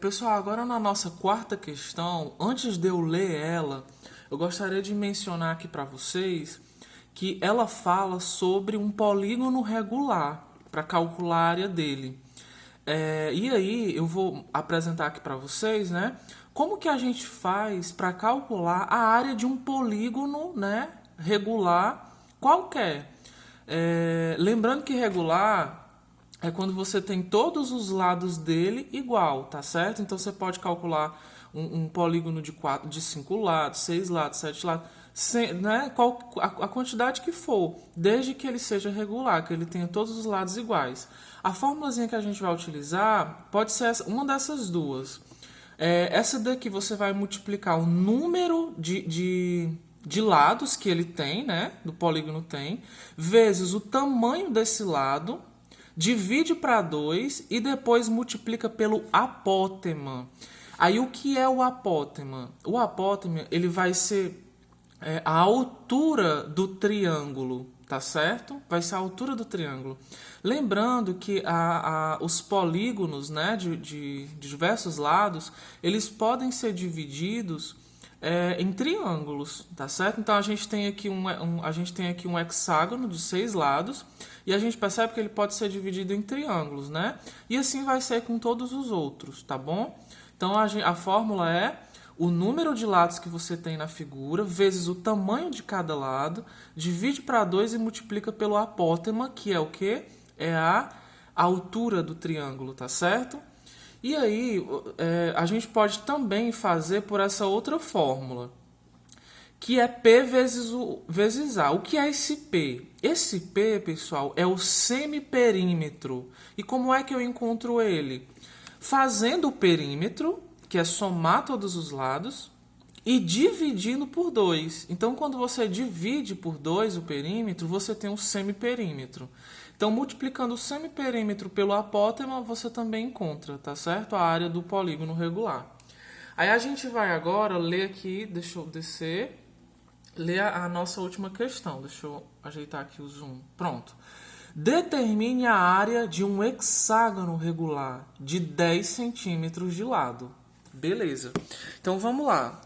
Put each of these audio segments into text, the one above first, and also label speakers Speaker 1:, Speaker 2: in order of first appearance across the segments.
Speaker 1: Pessoal, agora na nossa quarta questão, antes de eu ler ela, eu gostaria de mencionar aqui para vocês que ela fala sobre um polígono regular para calcular a área dele. E aí eu vou apresentar aqui para vocês, né, como que a gente faz para calcular a área de um polígono, né, regular qualquer. Lembrando que regular é quando você tem todos os lados dele igual, tá certo? Então você pode calcular um polígono de 5 lados, 6 lados, 7 lados, né? A quantidade que for, desde que ele seja regular, que ele tenha todos os lados iguais. A fórmulazinha que a gente vai utilizar pode ser uma dessas duas. Essa daqui você vai multiplicar o número de lados que ele tem, né? Do polígono tem, vezes o tamanho desse lado, divide para 2 e depois multiplica pelo apótema. Aí o que é o apótema? O apótema ele vai ser a altura do triângulo, tá certo? Vai ser a altura do triângulo. Lembrando que os polígonos, né, de diversos lados, eles podem ser divididos em triângulos, tá certo? Então a gente tem aqui a gente tem aqui um hexágono de 6 lados e a gente percebe que ele pode ser dividido em triângulos, né? E assim vai ser com todos os outros, tá bom? Então a fórmula é o número de lados que você tem na figura vezes o tamanho de cada lado, divide para 2 e multiplica pelo apótema, que é o quê? É a altura do triângulo, tá certo? E aí, a gente pode também fazer por essa outra fórmula, que é P vezes A. O que é esse P? Esse P, pessoal, é o semiperímetro. E como é que eu encontro ele? Fazendo o perímetro, que é somar todos os lados, e dividindo por 2. Então, quando você divide por 2 o perímetro, você tem um semiperímetro. Então, multiplicando o semiperímetro pelo apótema, você também encontra, tá certo? A área do polígono regular. Aí a gente vai agora ler aqui, deixa eu descer, ler a nossa última questão. Deixa eu ajeitar aqui o zoom. Pronto. Determine a área de um hexágono regular de 10 centímetros de lado. Beleza. Então vamos lá.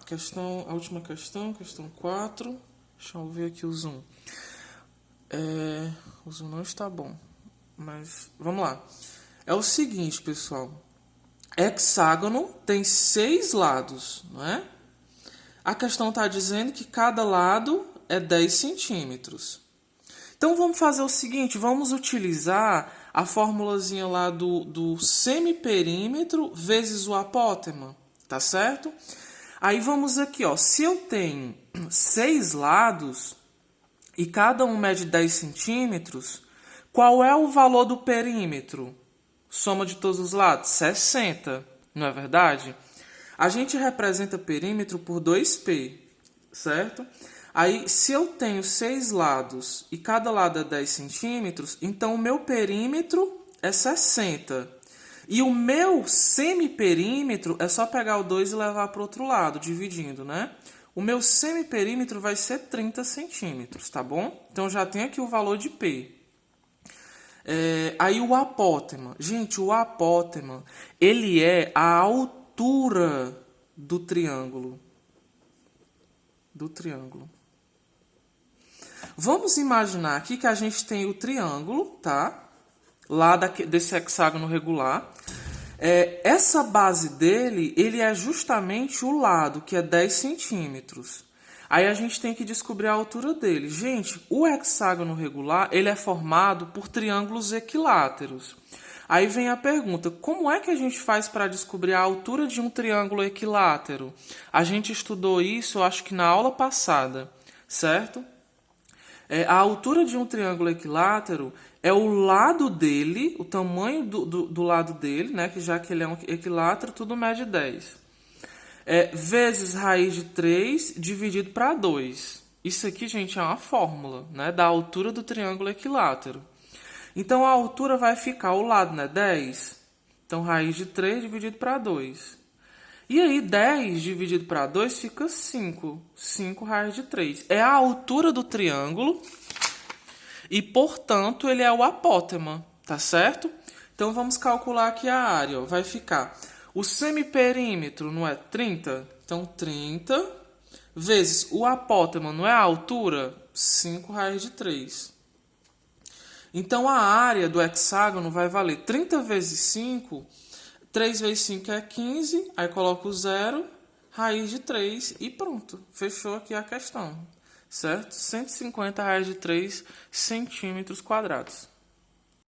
Speaker 1: A última questão 4. Deixa eu ver aqui o zoom. O zoom não está bom. Mas vamos lá. É o seguinte, pessoal. Hexágono tem 6 lados, não é? A questão está dizendo que cada lado é 10 centímetros. Então vamos fazer o seguinte, vamos utilizar a formulazinha lá do semiperímetro vezes o apótema, tá certo? Aí vamos aqui, ó, se eu tenho 6 lados e cada um mede 10 centímetros, qual é o valor do perímetro? Soma de todos os lados? 60, não é verdade? A gente representa perímetro por 2π, certo? Aí, se eu tenho 6 lados e cada lado é 10 centímetros, então o meu perímetro é 60. E o meu semiperímetro é só pegar o 2 e levar para o outro lado, dividindo, né? O meu semiperímetro vai ser 30 centímetros, tá bom? Então, já tem aqui o valor de P. Aí o apótema. Gente, o apótema, ele é a altura do triângulo. Vamos imaginar aqui que a gente tem o triângulo, tá? Lá desse hexágono regular. Essa base dele, ele é justamente o lado, que é 10 centímetros. Aí a gente tem que descobrir a altura dele. Gente, o hexágono regular, ele é formado por triângulos equiláteros. Aí vem a pergunta, como é que a gente faz para descobrir a altura de um triângulo equilátero? A gente estudou isso, eu acho que na aula passada, certo? A altura de um triângulo equilátero é o lado dele, o tamanho do lado dele, né? Que já que ele é um equilátero, tudo mede 10. Vezes raiz de 3 dividido para 2. Isso aqui, gente, é uma fórmula, né? Da altura do triângulo equilátero. Então, a altura vai ficar, o lado, né? 10. Então, raiz de 3 dividido para 2. E aí, 10 dividido para 2 fica 5. 5 raiz de 3. É a altura do triângulo e, portanto, ele é o apótema, tá certo? Então, vamos calcular aqui a área. Ó. Vai ficar O semiperímetro não é 30? Então 30 vezes o apótema não é a altura? 5 raiz de 3. Então a área do hexágono vai valer 30 vezes 5. 3 vezes 5 é 15. Aí coloco o zero, raiz de 3 e pronto. Fechou aqui a questão. Certo? 150 raiz de 3 centímetros quadrados.